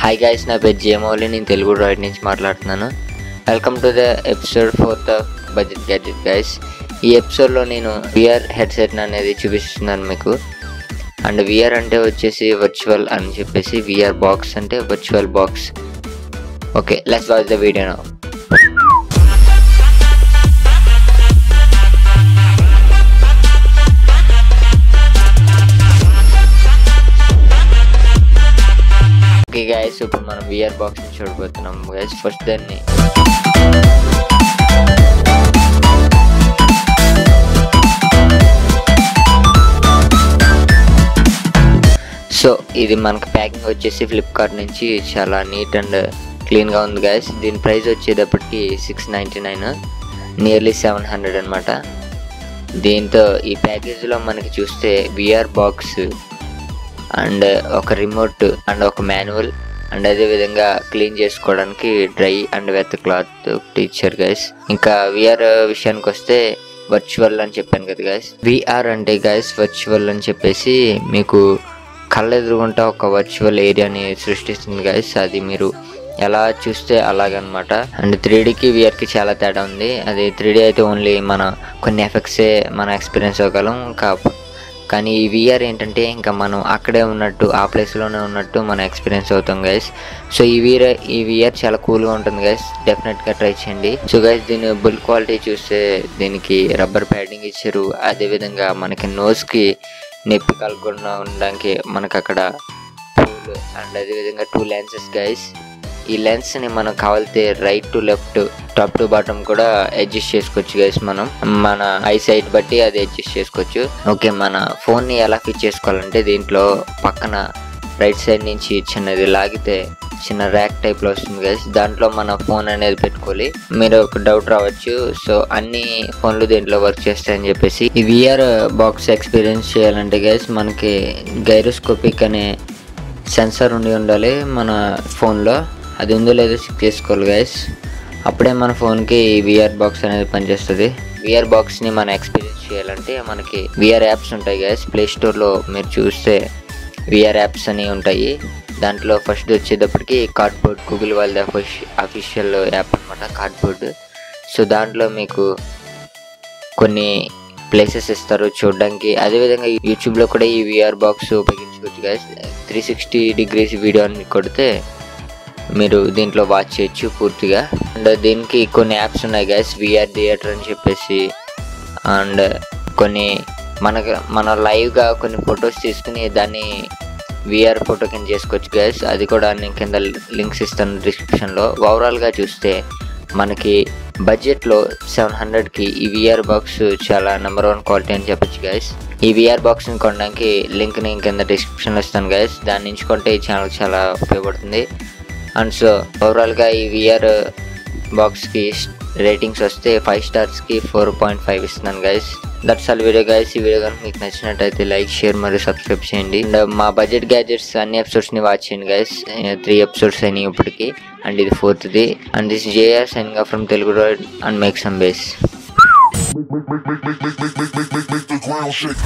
Hi guys, నా పేరు జేమౌలి. నేను తెలుగు రైట్ నుంచి మాట్లాడుతున్నాను. Welcome to the episode 4 of budget gadget guys. ఈ ఎపిసోడ్లో నేను విఆర్ హెడ్సెట్ అనేది చూపిస్తున్నాను మీకు. అండ్ విఆర్ అంటే వచ్చేసి వర్చువల్ అని చెప్పేసి, విఆర్ బాక్స్ అంటే virtual box. Okay, let's watch the video now. Okay guys, ఇప్పుడు మనం విఆర్ బాక్స్ని చూడబోతున్నాం గైస్. ఫస్ట్ దాన్ని సో ఇది మనకు ప్యాకింగ్ వచ్చేసి ఫ్లిప్కార్ట్ నుంచి చాలా నీట్ అండ్ క్లీన్గా ఉంది గైస్. దీని ప్రైస్ వచ్చేటప్పటికి $699, నియర్లీ 700 అనమాట. దీంతో ఈ ప్యాకేజ్లో మనకి చూస్తే విఆర్ బాక్స్ అండ్ ఒక రిమోట్ అండ్ ఒక మాన్యువల్ అండ్ అదేవిధంగా క్లీన్ చేసుకోవడానికి డ్రై అండ్ వెత్ క్లాత్ ఇచ్చారు గైస్. ఇంకా విఆర్ విషయానికి వస్తే వర్చువల్ అని చెప్పాను కదా గైస్. విఆర్ అంటే గైస్ వర్చువల్ అని చెప్పేసి మీకు కళ్ళ ఎదురుగుంటా ఒక వర్చువల్ ఏరియాని సృష్టిస్తుంది గైస్. అది మీరు ఎలా చూస్తే అలాగనమాట. అండ్ 3Dకి విఆర్కి చాలా తేడా ఉంది. అది 3D అయితే ఓన్లీ మన కొన్ని ఎఫెక్ట్సే మనం ఎక్స్పీరియన్స్ అవ్వగలం. కానీ ఈ విఆర్ ఏంటంటే ఇంకా మనం అక్కడే ఉన్నట్టు, ఆ ప్లేస్లోనే ఉన్నట్టు మనం ఎక్స్పీరియన్స్ అవుతాం గైస్. సో ఈ విఆర్ చాలా కూల్గా ఉంటుంది గైస్, డెఫినెట్గా ట్రై చేయండి. సో గైస్, దీని బిల్డ్ క్వాలిటీ చూస్తే దీనికి రబ్బర్ ప్యాడింగ్ ఇచ్చారు. అదేవిధంగా మనకి నోస్కి నొప్పి కలగకుండా ఉండడానికి మనకు అక్కడ టూల్ అండ్ అదేవిధంగా 2 లెన్సెస్ గైస్. ఈ లెన్స్ని మనం కావాలితే right to left, top to bottom కూడా అడ్జస్ట్ చేసుకోవచ్చు గైస్. మనం మన ఐ సైట్ బట్టి అది అడ్జస్ట్ చేసుకోవచ్చు. ఓకే, మన ఫోన్ని ఎలా ఫిట్ చేసుకోవాలంటే దీంట్లో పక్కన రైట్ సైడ్ నుంచి చిన్నది లాగితే చిన్న ర్యాక్ టైప్లో వస్తుంది గైస్. దాంట్లో మన ఫోన్ అనేది పెట్టుకోవాలి. మీరు ఒక డౌట్ రావచ్చు, సో అన్ని ఫోన్లు దీంట్లో వర్క్ చేస్తాయని చెప్పేసి. ఈ విఆర్ బాక్స్ ఎక్స్పీరియన్స్ చేయాలంటే గైస్ మనకి గైరోస్కోపిక్ అనే సెన్సార్ ఉండాలి మన ఫోన్లో. అది ఉందో లేదో చెక్ చేసుకోవాలి గైస్. అప్పుడే మన ఫోన్కి విఆర్ బాక్స్ అనేది పనిచేస్తుంది. విఆర్ బాక్స్ని మనం ఎక్స్పీరియన్స్ చేయాలంటే మనకి విఆర్ యాప్స్ ఉంటాయి గైస్. ప్లే స్టోర్లో మీరు చూస్తే విఆర్ యాప్స్ అని ఉంటాయి. దాంట్లో ఫస్ట్ వచ్చేటప్పటికి కార్డ్బోర్డ్, గూగుల్ వాళ్ళది అఫీషియల్ యాప్ అనమాట కార్డ్బోర్డ్. సో దాంట్లో మీకు కొన్ని ప్లేసెస్ ఇస్తారు చూడడానికి. అదేవిధంగా యూట్యూబ్లో కూడా ఈ విఆర్ బాక్స్ ఉపయోగించుకోవచ్చు గైస్. 360 degrees వీడియో అని కొడితే మీరు దీంట్లో వాచ్ చేయొచ్చు పూర్తిగా. అండ్ దీనికి కొన్ని యాప్స్ ఉన్నాయి గైస్, విఆర్ థియేటర్ అని చెప్పేసి. అండ్ కొన్ని మన లైవ్గా కొన్ని ఫొటోస్ తీసుకుని దాన్ని విఆర్ ఫోటో కింద చేసుకోవచ్చు గైస్. అది కూడా నేను కింద లింక్స్ ఇస్తాను డిస్క్రిప్షన్లో. ఓవరాల్గా చూస్తే మనకి బడ్జెట్లో 700కి ఈ విఆర్ బాక్స్ చాలా నెంబర్ 1 క్వాలిటీ అని చెప్పొచ్చు గైస్. ఈ విఆర్ బాక్స్ని కొనడానికి లింక్ నేను కింద డిస్క్రిప్షన్లో ఇస్తాను గైస్. దాని నుంచి కొంటే ఈ ఛానల్ చాలా ఉపయోగపడుతుంది. అండ్ సో ఓవరాల్గా ఈ విఆర్ బాక్స్కి రేటింగ్స్ వస్తే 5 స్టార్స్కి 4.5 ఇస్తున్నాను guys. That's all video guys. ఈ వీడియో కనుక మీకు నచ్చినట్టయితే లైక్, షేర్ మరియు సబ్స్క్రైబ్ చేయండి. అండ్ మా బడ్జెట్ గ్యాడ్జెట్స్ అన్ని ఎపిసోడ్స్ని వాచ్ చేయండి గైస్. 3 ఎపిసోడ్స్ అయినాయి ఇప్పటికి, అండ్ ఇది 4th. And this JR signing off from Telugu Road and make some bass. Make the ground shake.